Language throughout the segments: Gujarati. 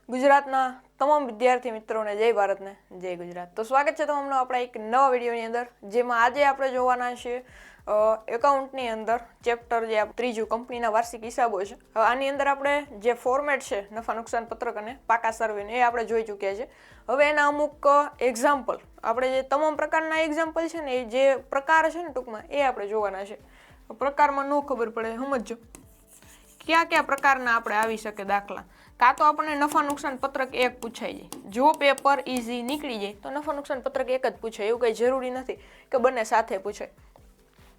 ગુજરાતના તમામ વિદ્યાર્થી મિત્રોને જય ભારતને જય ગુજરાત। તો સ્વાગત છે તમામનો આપણા એક નવા વિડીયોની અંદર, જેમાં આજે આપણે જોવાના છે એકાઉન્ટની અંદર ચેપ્ટર જે ત્રીજું કંપનીના વાર્ષિક હિસાબો છે। હવે આની અંદર આપણે જે ફોર્મેટ છે નફા નુકસાન પત્રક અને પાકા સર્વેને એ આપણે જોઈ ચૂક્યા છે। હવે એના અમુક એક્ઝામ્પલ, આપણે જે તમામ પ્રકારના એક્ઝામ્પલ છે ને, એ જે પ્રકાર છે ને ટૂંકમાં એ આપણે જોવાના છે। પ્રકારમાં ન ખબર પડે સમજો કયા કયા પ્રકારના આપણે આવી શકે દાખલા। કાં તો આપણને નફા નુકસાન પત્રક એક પૂછાઈ જાય, જો પેપર ઈઝી નીકળી જાય તો નફા નુકસાન પત્રક એક જ પૂછાય, એવું કંઈ જરૂરી નથી કે બંને સાથે પૂછાય।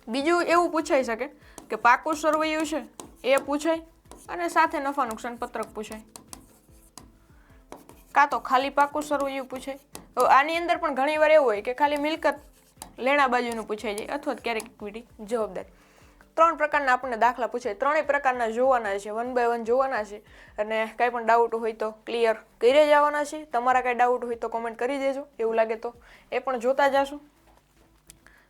બીજું એવું પૂછાઈ શકે કે પાકું સરવૈયું છે એ પૂછાય અને સાથે નફા નુકસાન પત્રક પૂછાય, કાં તો ખાલી પાકું સરવૈયું પૂછાય। આની અંદર પણ ઘણીવાર એવું હોય કે ખાલી મિલકત લેણા બાજુનું પૂછાઈ જાય અથવા ક્યારેક ઇક્વિટી જવાબદારી। ત્રણ પ્રકારના આપણને દાખલા પૂછાય, ત્રણેય પ્રકારના જોવાના છે, 1 by 1 જોવાના છે। અને કાંઈ પણ ડાઉટ હોય તો ક્લિયર કરી જવાના છે। તમારા કાંઈ ડાઉટ હોય તો કોમેન્ટ કરી દેજો, એવું લાગે તો એ પણ જોતા જશું।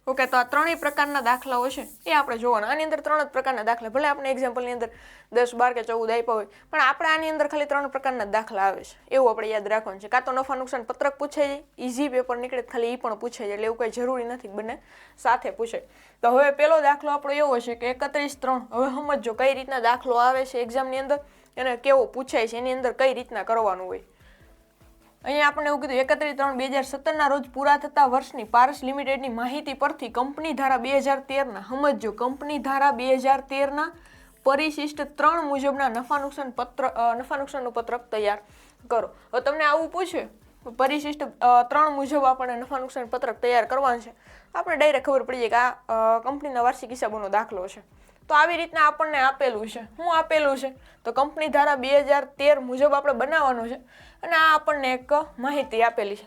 ઓકે, તો આ ત્રણેય પ્રકારના દાખલાઓ છે એ આપણે જોવાના। આની અંદર 3 જ પ્રકારના દાખલા, ભલે આપણે એક્ઝામ્પલની અંદર 10, 12 કે 14 આપ્યા હોય, પણ આપણે આની અંદર ખાલી 3 પ્રકારના દાખલા આવે છે એવું આપણે યાદ રાખવાનું છે। કાં તો નફા નુકસાન પત્રક પૂછાઈ જાય, ઈઝી પેપર નીકળે ખાલી એ પણ પૂછાઈ જાય, એટલે એવું કંઈ જરૂરી નથી બંને સાથે પૂછાય। તો હવે પેલો દાખલો આપણો એવો છે કે 31/3, હવે સમજો કઈ રીતના દાખલો આવે છે એક્ઝામની અંદર અને કેવો પૂછાય છે, એની અંદર કઈ રીતના કરવાનું હોય। અહીંયા આપણે એવું કીધું 31/3/2017 રોજ પૂરા થતા વર્ષની પારસ લિમિટેડની માહિતી પરથી કંપની ધારા 2013ના, સમજો કંપની ધારા 2013ના પરિશિષ્ટ 3 મુજબના નફા નુકસાનનું પત્રક તૈયાર કરો। હવે તમને આવું પૂછે પરિશિષ્ટ 3 મુજબ આપણે નફા નુકસાન પત્રક તૈયાર કરવાનું છે, આપણે ડાયરેક્ટ ખબર પડી જાય કે આ કંપનીના વાર્ષિક હિસાબોનો દાખલો છે। તો આવી રીતના આપણને આપેલું છે, શું આપેલું છે તો કંપની ધારા 2013 મુજબ આપણે બનાવવાનું છે અને આ આપણને એક માહિતી આપેલી છે,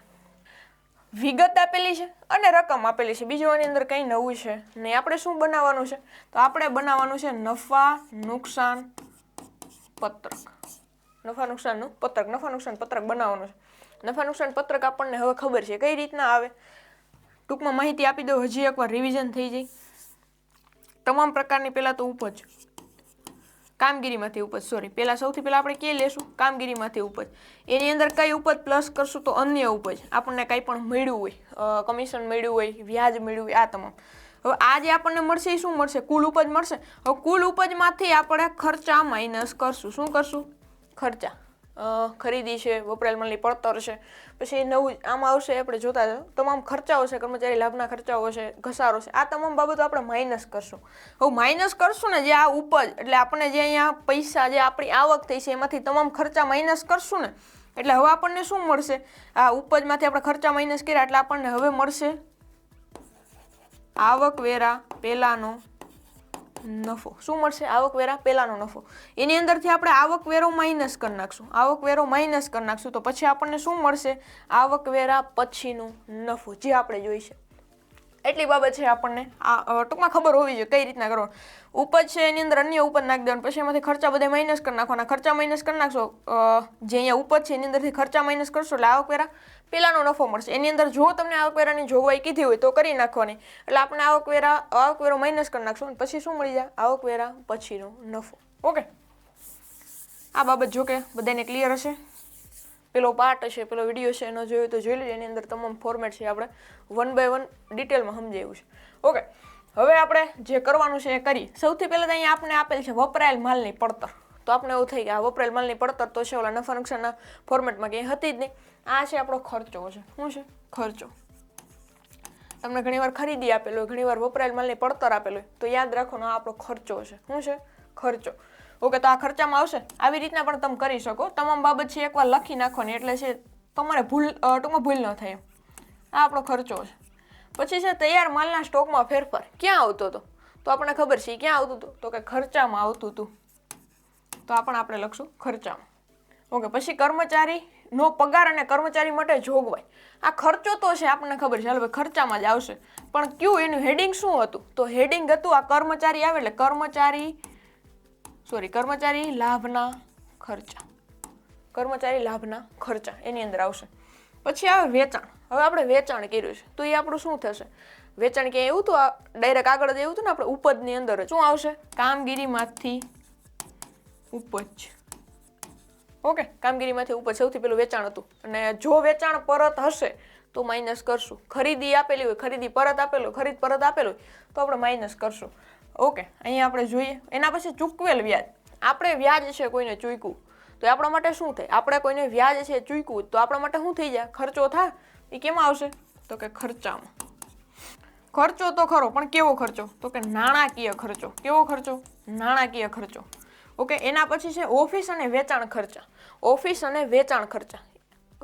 વિગત આપેલી છે અને રકમ આપેલી છે। બીજું આની અંદર કંઈ નવું છે નહીં। આપણે શું બનાવવાનું છે તો આપણે બનાવવાનું છે નફા નુકસાન પત્રક, નફા નુકસાન પત્રક બનાવવાનું છે। નફા નુકસાન પત્રક આપણને હવે ખબર છે કઈ રીતના આવે, ટૂંકમાં માહિતી આપી દો, હજી એકવાર રિવિઝન થઈ જાય। તમામ પ્રકારની પહેલા તો ઉપજ, કામગીરીમાંથી ઉપજ, પહેલા સૌથી પહેલા આપણે કે લેશું કામગીરીમાંથી ઉપજ, એની અંદર કઈ ઉપજ પ્લસ કરશું તો અન્ય ઉપજ, આપણને કંઈ પણ મળ્યું હોય, કમિશન મળ્યું હોય, વ્યાજ મળ્યું હોય, આ તમામ। હવે આ જે આપણને મળશે એ શું મળશે, કુલ ઉપજ મળશે। હવે કુલ ઉપજમાંથી આપણે ખર્ચા માઇનસ કરશું, શું કરશું, ખર્ચા, ખરીદી છે, વપરાયેલ માલની પડતર છે, પછી નવું આમાં આવશે આપણે જોતા જાઓ, તમામ ખર્ચાઓ છે, કર્મચારી લાભના ખર્ચાઓ છે, ઘસારો છે, આ તમામ બાબતો આપણે માઇનસ કરશું। હવે માઇનસ કરશું ને જે આ ઉપજ, એટલે આપણે જે અહીંયા પૈસા જે આપણી આવક થઈ છે એમાંથી તમામ ખર્ચા માઇનસ કરશું ને, એટલે હવે આપણને શું મળશે, આ ઉપજમાંથી આપણે ખર્ચા માઇનસ કર્યા એટલે આપણને હવે મળશે આવકવેરા પહેલાનો નફો। શું મળશે, આવકવેરા પહેલાનો નફો। એની અંદરથી આપણે આવકવેરો માઇનસ કરી નાખશું, આવકવેરો માઇનસ કરી નાખશું તો પછી આપણને શું મળશે, આવકવેરા પછીનો નફો, જે આપણે જોઈશે। એટલી બાબત છે આપણને આ ટૂંકમાં ખબર હોવી જોઈએ કઈ રીતના કરવાનું। ઉપજ છે એની અંદર અન્ય ઉપજ નાખી દેવાનું, પછી એમાંથી ખર્ચા બધા માઇનસ કરી નાખવાના, ખર્ચા માઇનસ કરી નાખશો, જે અહીંયા ઉપજ છે એની અંદરથી ખર્ચા માઇનસ કરશો એટલે આવકવેરા પહેલાનો નફો મળશે। એની અંદર જો તમને આવકવેરાની જોગવાઈ કીધી હોય તો કરી નાખવાની, એટલે આપણે આવકવેરો માઇનસ કરી નાખશું, પછી શું મળી જાય, આવકવેરા પછીનો નફો। ઓકે, આ બાબત જો કે બધાને ક્લિયર હશે। પેલો પાર્ટ હશે, પેલો વિડીયો છે એનો જોયો તો જોઈ લેજો, એની અંદર તમામ ફોર્મેટ છે આપણે 1 by 1 ડિટેલમાં સમજાવ્યું છે। ઓકે, હવે આપણે જે કરવાનું છે એ કરીએ। સૌથી પહેલાં તો અહીંયા આપણે આપેલ છે વપરાયેલ માલની પડતર, તો આપણે એવું થઈ કે આ વપરાયેલ માલની પડતર તો છે ઓલા નફા નુકસાનના ફોર્મેટમાં ક્યાંય હતી જ નહીં। આ છે આપણો ખર્ચો છે, શું છે, ખર્ચો। તમને ઘણીવાર ખરીદી આપેલો હોય, ઘણીવાર વપરાયેલ માલની પડતર આપેલો હોય, તો યાદ રાખવાનો આ આપણો ખર્ચો છે, શું છે, ખર્ચો। ઓકે, તો આ ખર્ચામાં આવશે, આવી રીતના પણ તમે કરી શકો, તમામ બાબત છે એકવાર લખી નાખવાની, એટલે છે તમારે ટૂંકમાં ભૂલ ન થાય। આ આપણો ખર્ચો છે। પછી છે તૈયાર માલના સ્ટોકમાં ફેરફાર, ક્યાં આવતો હતો તો આપણને ખબર છે ક્યાં આવતું હતું તો કે ખર્ચામાં આવતું હતું, તો આ પણ આપણે લખશું ખર્ચામાં। ઓકે, પછી કર્મચારીનો પગાર અને કર્મચારી માટે જોગવાઈ, આ ખર્ચો તો છે આપણને ખબર છે, હાલો ભાઈ ખર્ચામાં જ આવશે, પણ કયું એનું હેડિંગ શું હતું તો હેડિંગ હતું આ કર્મચારી આવે એટલે કર્મચારી લાભના ખર્ચા, કર્મચારી લાભના ખર્ચા એની અંદર આવશે। પછી આવે વેચાણ, હવે આપણે વેચાણ કર્યું છે તો એ આપણું શું થશે, વેચાણ ક્યાંય એવું તો ડાયરેક્ટ આગળ જ એવું હતું ને, આપણે ઉપજની અંદર શું આવશે, કામગીરીમાંથી ઉપજ, ઓકે, કામગીરીમાંથી ઉપજ સૌથી પહેલું વેચાણ હતું, અને જો વેચાણ પરત હશે તો માઇનસ કરશું. ખરીદી આપેલી હોય, ખરીદી પરત આપેલું, ખરીદ પરત આપેલું હોય તો આપણે માઇનસ કરશું. ઓકે, અહીંયા આપણે જોઈએ. એના પછી ચૂકવેલ વ્યાજ. આપણે વ્યાજ છે કોઈને ચૂક્યું તો આપણા માટે શું થાય? આપણે કોઈને વ્યાજ છે ચૂક્યું તો આપણા માટે શું થઈ જાય? ખર્ચો થાય. એ કેમાં આવશે? તો કે ખર્ચામાં. ખર્ચો તો ખરો, પણ કેવો ખર્ચો? તો કે નાણાકીય ખર્ચો. કેવો ખર્ચો? નાણાકીય ખર્ચો. ઓકે, એના પછી છે ઓફિસ અને વેચાણ ખર્ચા. ઓફિસ અને વેચાણ ખર્ચા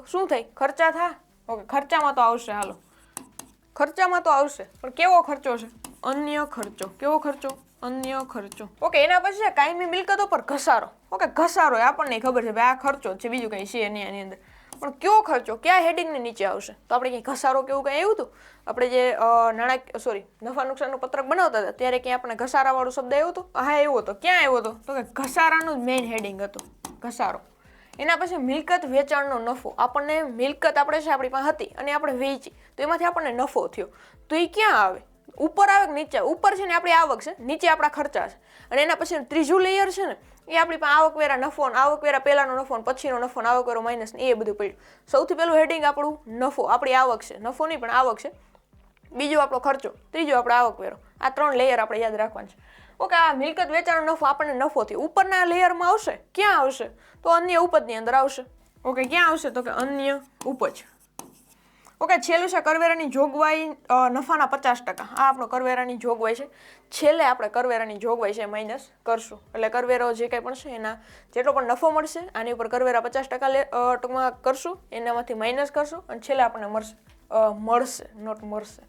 શું થાય? ખર્ચા થાય. ઓકે, ખર્ચામાં તો આવશે. હાલો, ખર્ચામાં તો આવશે, પણ કેવો ખર્ચો છે? અન્ય ખર્ચો. કેવો ખર્ચો? અન્ય ખર્ચો. ઓકે, એના પછી છે કાયમી મિલકતો પર ઘસારો. ઓકે, ઘસારો આપણને ખબર છે ભાઈ આ ખર્ચો છે, બીજું કંઈ છે નહીં આની અંદર. પણ કયો ખર્ચો કયા હેડિંગની નીચે આવશે? તો આપણે કંઈ ઘસારો કેવું કંઈ આવ્યું હતું? આપણે જે નફા નુકસાનનું પત્રક બનાવતા હતા ત્યારે ક્યાં આપણે ઘસારાવાળું શબ્દ આવ્યો હતો? હા, આવ્યો હતો. ક્યાં આવ્યો હતો? તો કે ઘસારાનું જ મેઇન હેડિંગ હતું, ઘસારો. એના પછી મિલકત વેચાણનો નફો. આપણને મિલકત આપણે છે આપણી પાસે હતી અને આપણે વેચી તો એમાંથી આપણને નફો થયો. તો એ ક્યાં આવે? ઉપર આવે કે નીચે? ઉપર છે ને આપણી આવક છે, નીચે આપણા ખર્ચા છે. અને એના પછી ત્રીજું લેયર છે ને એ આપણી પાસે આવકવેરા નફો, આવકવેરા પહેલાનો નફો, પછીનો નફો, આવકવેરો માઇનસ એ બધું પડ્યું. સૌથી પહેલું હેડિંગ આપણું નફો, આપણી આવક છે. નફો નહીં પણ આવક છે. બીજું આપણો ખર્ચો, ત્રીજું આપણો આવકવેરો. આ 3 લેયર આપણે યાદ રાખવાનું છે. ઓકે, આ મિલકત વેચાણનો નફો આપણને નફો થયો. ઉપરના લેયરમાં આવશે. ક્યાં આવશે? તો અન્ય ઉપજની અંદર આવશે. ઓકે, ક્યાં આવશે? તો કે અન્ય ઉપજ. ઓકે, છેલ્લું છે કરવેરાની જોગવાઈ, નફાના 50%. આ આપણો કરવેરાની જોગવાઈ છે. છેલ્લે આપણે કરવેરાની જોગવાઈ છે માઇનસ કરશું. એટલે કરવેરો જે કંઈ પણ છે એના જેટલો પણ નફો મળશે આની ઉપર કરવેરા 50% ટૂંકમાં કરશું, એનામાંથી માઇનસ કરશું અને છેલ્લે આપણને મળશે, નોટ મળશે.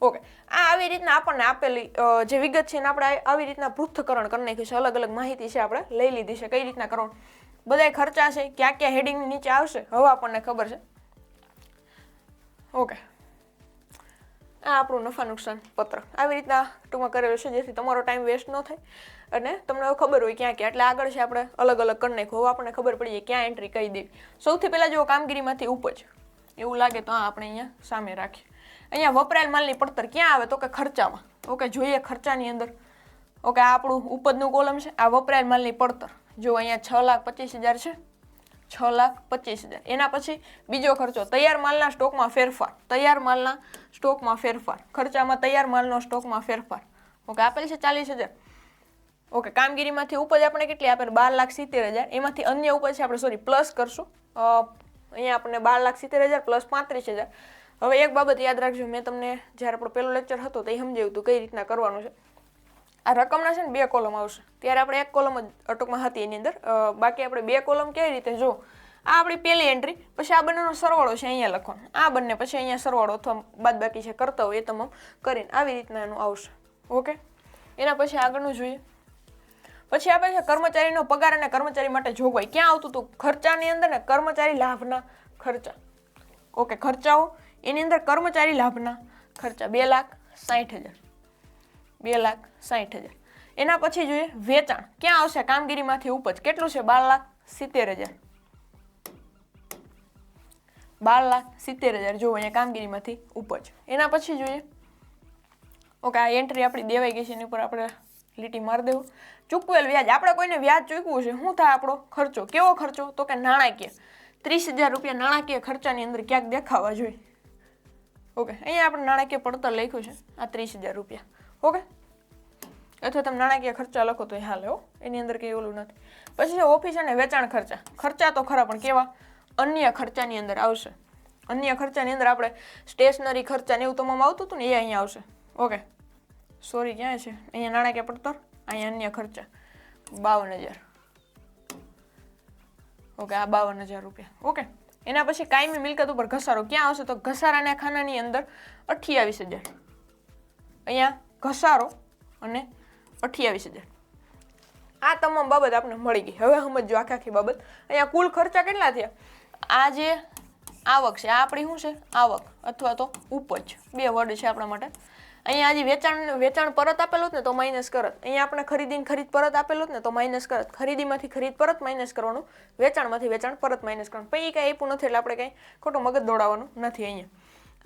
ઓકે, આ આવી રીતના આપણને આપેલી જે વિગત છે એને આપણે આવી રીતના પૃથ્થકરણ કરી નાખ્યું છે. અલગ અલગ માહિતી છે આપણે લઈ લીધી છે. કઈ રીતના કરવાનું, બધાય ખર્ચા છે, ક્યાં ક્યાં હેડિંગની નીચે આવશે હવે આપણને ખબર છે. ઓકે, આ આપણું નફા નુકસાન પત્રક આવી રીતના ટૂંકમાં કરેલું છે જેથી તમારો ટાઈમ વેસ્ટ ન થાય અને તમને હવે ખબર હોય ક્યાં ક્યાં. એટલે આગળ છે આપણે અલગ અલગ કરી નાખ્યું. હવે આપણને ખબર પડી જાય ક્યાં એન્ટ્રી કરી દેવી. સૌથી પહેલાં જો કામગીરીમાંથી ઉપજ એવું લાગે તો આપણે અહીંયા સામે રાખીએ. અહીંયા વપરાયેલ માલની પડતર ક્યાં આવે? તો કે ખર્ચામાં. ઓકે, જોઈએ ખર્ચાની અંદર. ઓકે, આ આપણું ઉપજનું કોલમ છે. આ વપરાયેલ માલની પડતર જો અહીંયા 6,25,000 છે, 6,25,000. એના પછી બીજો ખર્ચો તૈયાર માલના સ્ટોકમાં ફેરફાર. તૈયાર માલના સ્ટોકમાં ફેરફાર. ખર્ચામાં તૈયાર માલનો સ્ટોકમાં ફેરફાર. ઓકે, આપેલ છે 40,000. ઓકે, કામગીરીમાંથી ઉપજ આપણે કેટલી આપેલ? 12,70,000. એમાંથી અન્ય ઉપજ છે આપણે પ્લસ કરશું. અહીંયા આપણને 12,70,000 પ્લસ 35,000. હવે એક બાબત યાદ રાખજો, મેં તમને જ્યારે આપણો પહેલો લેક્ચર હતો તો એ સમજાવ્યું હતું કઈ રીતના કરવાનું છે. આ રકમના છે ને 2 કોલમ આવશે. ત્યારે આપણે 1 કોલમ જ ટૂંકમાં હતી એની અંદર. બાકી આપણે 2 કોલમ કેવી રીતે? જો આ આપણી પહેલી એન્ટ્રી, પછી આ બંનેનો સરવાળો છે અહીંયા લખવાનો, આ બંને પછી અહીંયા સરવાળો અથવા બાદબાકી છે કરતા હોય એ તમામ કરીને આવી રીતના એનું આવશે. ઓકે, એના પછી આગળનું જોઈએ. પછી આપણે છે કર્મચારીનો પગાર અને કર્મચારી માટે જોગવાઈ. ક્યાં આવતું હતું? ખર્ચાની અંદર ને કર્મચારી લાભના ખર્ચા. ઓકે, ખર્ચાઓ એની અંદર કર્મચારી લાભના ખર્ચા 2,60,000. 2,60,000. એના પછી જોઈએ વેચાણ. ક્યાં આવશે? કામગીરીમાંથી ઉપજ કેટલું છે? 12,70,000. 12,70,000 જો અહીંયા કામગીરીમાંથી ઉપજ. એના પછી જોઈએ. ઓકે, આ એન્ટ્રી આપણી દેવાઈ ગઈ છે, એની ઉપર આપણે લીટી મારી દેવું. ચૂકવેલ વ્યાજ. આપણે કોઈને વ્યાજ ચૂકવું છે, શું થાય આપણો ખર્ચો? કેવો ખર્ચો? તો કે નાણાકીય. 30,000 રૂપિયા નાણાકીય ખર્ચાની અંદર ક્યાંક દેખાવા જોઈએ. ઓકે, અહીંયા આપણે નાણાકીય પડતર લખ્યું છે આ 30,000 રૂપિયા. ઓકે, અથવા તમે નાણાકીય ખર્ચા લખો તો હાલે હો, એની અંદર કંઈ ઓલું નથી. પછી છે ઓફિસ અને વેચાણ ખર્ચા. ખર્ચા તો ખરા પણ કેવા? અન્ય ખર્ચાની અંદર આવશે. અન્ય ખર્ચાની અંદર આપણે સ્ટેશનરી ખર્ચા ને એવું તમામ આવતું હતું ને એ અહીંયા આવશે. ઓકે, સોરી ક્યાં છે? અહીંયા નાણાકીય પડતર, અહીંયા અન્ય ખર્ચા 52,000. ઓકે, આ 52,000 રૂપિયા. ઓકે, એના પછી કાયમી મિલકત ઉપર ઘસારો ક્યાં આવશે? તો ઘસારાના ખાનાની અંદર 28,000. અહીંયા ઘસારો અને 28,000. આ તમામ બાબત આપણે મળી ગઈ. હવે સમજો આખી બાબત. અહીંયા કુલ ખર્ચા કેટલા થયા? આ જે આવક છે આ આપણી શું છે? આવક અથવા તો ઉપજ. 2 વર્ડ છે આપણા માટે. અહીંયા આજે વેચાણ પરત આપેલું જ ને તો માઇનસ કરત. અહીંયા આપણે ખરીદ પરત આપેલું જ ને તો માઇનસ કરત. ખરીદીમાંથી ખરીદ પરત માઇનસ કરવાનું, વેચાણમાંથી વેચાણ પરત માઇનસ કરવાનું. પછી એ કાંઈ આપ્યું નથી એટલે આપણે કંઈ ખોટું મગજ દોડાવવાનું નથી. અહીંયા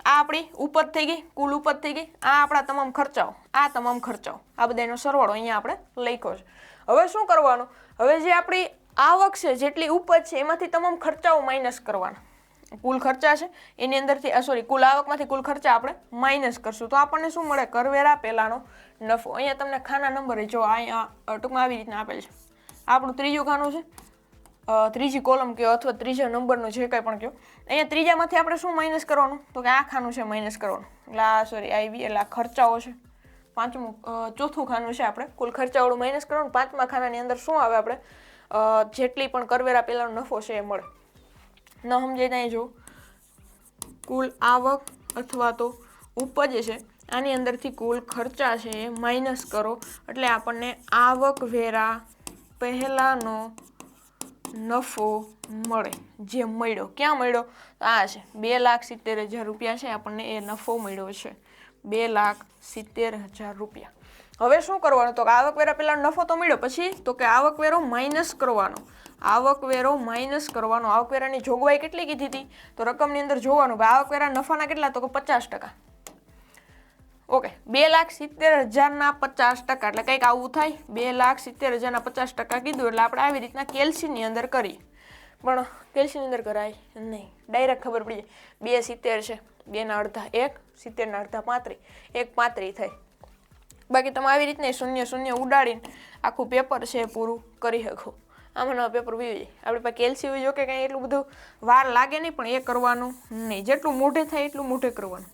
આ આપણી ઉપજ થઈ ગઈ, કુલ ઉપજ થઈ ગઈ. આ આપણા તમામ ખર્ચાઓ, આ તમામ ખર્ચાઓ, આ બધાનો સરવાળો અહીંયા આપણે લખ્યો છે. હવે શું કરવાનું? હવે જે આપણી આવક છે જેટલી ઉપજ છે એમાંથી તમામ ખર્ચાઓ માઇનસ કરવાના. કુલ ખર્ચા છે એની અંદરથી કુલ આવકમાંથી કુલ ખર્ચા આપણે માઇનસ કરશું તો આપણને શું મળે? કરવેરા પહેલાનો નફો. અહીંયા તમને ખાના નંબર જો અહીંયા ટૂંકમાં આવી રીતના આપેલ છે. આપણું ત્રીજું ખાનું છે, ત્રીજી કોલમ કયો અથવા ત્રીજા નંબરનો જે કંઈ પણ કયો. અહીંયા ત્રીજામાંથી આપણે શું માઇનસ કરવાનું? તો કે આ ખાનું છે માઇનસ કરવાનું. એટલે એટલે આ ખર્ચાઓ છે. ચોથું ખાનું છે આપણે કુલ ખર્ચાવાળું માઇનસ કરવાનું. પાંચમા ખાનાની અંદર શું આવે? આપણે જેટલી પણ કરવેરા પહેલાનો નફો છે એ મળે. ન સમજાય ત્યાં જો કુલ આવક અથવા તો ઉપજ છે આની અંદરથી કુલ ખર્ચા છે એ માઇનસ કરો એટલે આપણને આવક વેરા પહેલાનો નફો મળે. જે મળ્યો ક્યાં મળ્યો? આ છે 2,70,000 રૂપિયા છે આપણને એ નફો મળ્યો છે. 2,70,000 રૂપિયા. હવે શું કરવાનું? તો કે આવકવેરા પહેલાનો નફો તો મળ્યો, પછી તો કે આવકવેરો માઇનસ કરવાનો. આવકવેરો માઇનસ કરવાનો. આવકવેરાની જોગવાઈ કેટલી કીધી હતી? તો રકમની અંદર જોવાનું આવકવેરા નફાના કેટલા? તો કે 50%. ઓકે, 2,70,000 50% એટલે કંઈક આવું થાય. 2,70,000 50% કીધું એટલે આપણે આવી રીતના કેલ્સીની અંદર કરીએ. પણ કેલ્સીની અંદર કરાય નહીં, ડાયરેક્ટ ખબર પડી જાય 2,70 છે, 2 અડધા 1, 70 અડધા 35, 1,35 થાય. બાકી તમે આવી રીતના શૂન્ય ઉડાડીને આખું પેપર છે પૂરું કરી શકો. આમાં પેપર વી જાય. આપણે પાસે કેલ્સી હોય જો કે કંઈ એટલું બધું વાર લાગે નહીં, પણ એ કરવાનું નહીં. જેટલું મોઢે થાય એટલું મોઢે કરવાનું.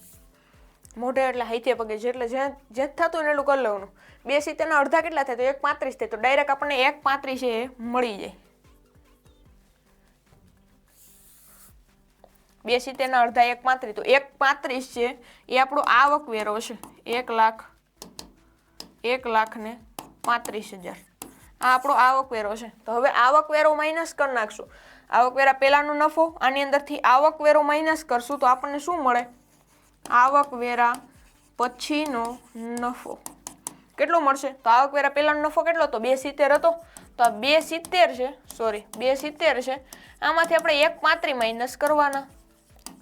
મોઢે એટલે હાથે પગે જેટલે જે થતું હોય ને એટલું કરી લેવાનું. 2,70 અડધા કેટલા થાય? તો 1,35 થાય. તો ડાયરેક્ટ આપણને 1,35 છે એ મળી જાય. 2,70 અડધા 1,35 તો 1,35 છે એ આપણો આવકવેરો છે. 1,35,000 આ આપણો આવકવેરો છે. તો હવે આવકવેરો માઇનસ કરી નાખશું. આવકવેરા પહેલાનો નફો આની અંદરથી આવકવેરો માઇનસ કરશું તો આપણને શું મળે? આવકવેરા પછીનો નફો કેટલો મળશે? તો આવકવેરા પહેલાનો નફો કેટલો હતો? 2,70 હતો. તો આ 2,70 છે, 2,70 છે. આમાંથી આપણે 1,35 માઇનસ કરવાના.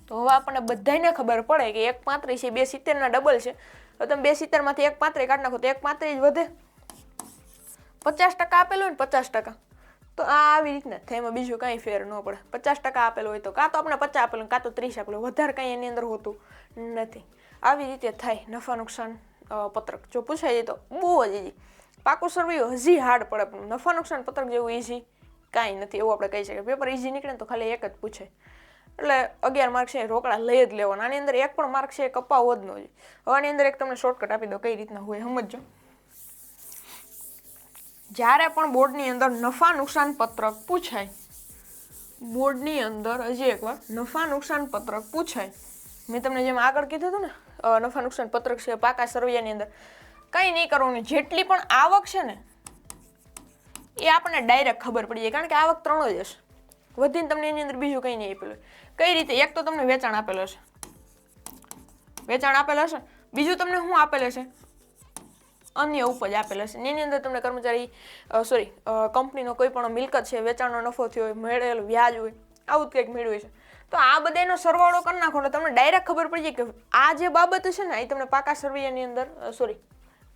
તો હવે આપણને બધાને ખબર પડે કે 1,35 છે 2,70 ડબલ છે. તો તમે 2,70 માંથી 1,35 કાઢી નાખો તો 1,35 જ વધે. 50% આપેલું હોય ને 50%, તો આ આવી રીતના થાય. એમાં બીજું કાંઈ ફેર ન પડે. 50% આપેલું હોય તો કાં તો આપણે 50 આપેલું, કાં તો 30 આપેલું, વધારે કાંઈ એની અંદર હોતું નથી. આવી રીતે થાય નફા નુકસાન પત્રક. જો પૂછાય જાય તો બહુ જ ઈઝી. પાકું સરવૈયું હજી હાર્ડ પડે, પણ નફા નુકસાન પત્રક જેવું ઈઝી કાંઈ નથી એવું આપણે કહી શકીએ. પેપર ઈઝી નીકળે ને તો ખાલી એક જ પૂછે એટલે 11 માર્ક છે રોકડા લઈ જ લેવાના. આની અંદર એક પણ માર્ક છે એ કપાવો જ ન જોઈએ. હવે આની અંદર એક તમને શોર્ટકટ આપી દો કઈ રીતના હોય સમજજો. જ્યારે પણ બોર્ડની અંદર નફા નુકસાન પત્રક પૂછાય, બોર્ડની અંદર હજી એકવાર નફા નુકસાન પત્રક પૂછાય, મેં તમને જેમ આગળ કીધું હતું ને નફા નુકસાન પત્રક છે પાકા સરવૈયાની અંદર કંઈ નહીં કરવાનું. જેટલી પણ આવક છે ને એ આપણને ડાયરેક્ટ ખબર પડી જાય, કારણ કે આવક 3 જ હશે. વધીને તમને એની અંદર બીજું કંઈ નહીં આપેલું. કઈ રીતે? એક તો તમને વેચાણ આપેલું હશે, બીજું તમને શું આપેલું છે? અન્ય ઉપજ આપેલ હશે. એની અંદર તમને કંપનીનો કોઈ પણ મિલકત છે, વેચાણનો નફો થયો હોય, મળેલું વ્યાજ હોય, આવું જ કંઈક મેળવ્યું છે. તો આ બધાનો સરવાળો કરી નાખો એટલે તમને ડાયરેક્ટ ખબર પડી જાય કે આ જે બાબત છે ને એ તમને પાકા સરવૈયાની અંદર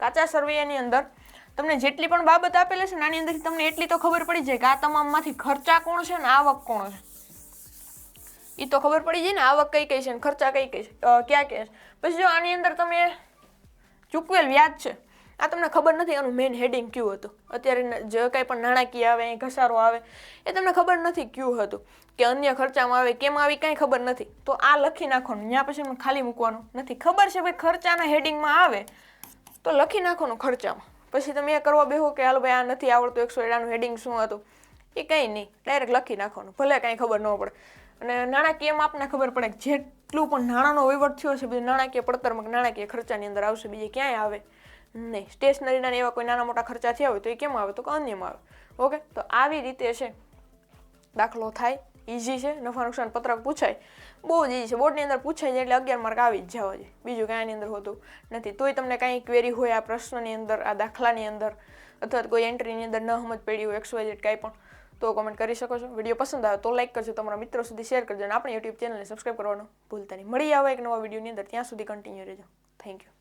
કાચા સરવૈયાની અંદર તમને જેટલી પણ બાબત આપેલી છે ને આની અંદરથી તમને એટલી તો ખબર પડી જાય કે આ તમામમાંથી ખર્ચા કોણ છે ને આવક કોણ છે. એ તો ખબર પડી જાય ને આવક કઈ કઈ છે ને ખર્ચા કઈ કઈ છે, ક્યાં ક્યાં છે. પછી જો આની અંદર તમે ચૂકવેલ વ્યાજ છે, આ તમને ખબર નથી આનું મેઇન હેડિંગ કયું હતું. અત્યારે જે કંઈ પણ નાણાકીય આવે, ઘસારો આવે એ તમને ખબર નથી કયું હતું, કે અન્ય ખર્ચામાં આવે કેમ આવી કાંઈ ખબર નથી. તો આ લખી નાખવાનું, ત્યાં પછી ખાલી મૂકવાનું નથી. ખબર છે ભાઈ ખર્ચાના હેડિંગમાં આવે તો લખી નાખવાનું ખર્ચામાં. પછી તમે એ કરવા બેહો કે હાલો ભાઈ આ નથી આવડતું 100 હેડિંગ શું હતું, એ કંઈ નહીં, ડાયરેક્ટ લખી નાખવાનું, ભલે કાંઈ ખબર ન પડે. અને નાણાકીયમાં આપણને ખબર પડે કે જેટલું પણ નાણાંનો વહીવટ થયો છે બધું નાણાકીય પડતરમાં નાણાકીય ખર્ચાની અંદર આવશે, બીજે ક્યાંય આવે નહીં. સ્ટેશનરીના એવા કોઈ નાના મોટા ખર્ચા થયા હોય તો એ કેમ આવે? તો કે અન્યમાં આવે. ઓકે, તો આવી રીતે છે દાખલો થાય. ઇઝી છે, નફા નુકસાન પત્રક પૂછાય, બહુ જ ઇઝી છે. બોર્ડની અંદર પૂછાય છે એટલે 11 માર્ક આવી જ જવા જોઈએ, બીજું કાંઈ આની અંદર હોતું નથી. તોય તમને કાંઈ ક્વેરી હોય આ પ્રશ્નની અંદર, આ દાખલાની અંદર, અથવા કોઈ એન્ટ્રીની અંદર ન સમજ પડી હોય XYZ કાંઈ પણ, તો કમેન્ટ કરી શકો છો. વિડીયો પસંદ આવે તો લાઈક કરજો, તમારા મિત્રો સુધી શેર કરજો અને આપણી યુટ્યુબ ચેનલને સબસ્ક્રાઈબ કરવાનું ભૂલતા નહીં. મળી આવે એક નવા વિડીયોની અંદર, ત્યાં સુધી કન્ટિન્યુ રહેજો. Thank you.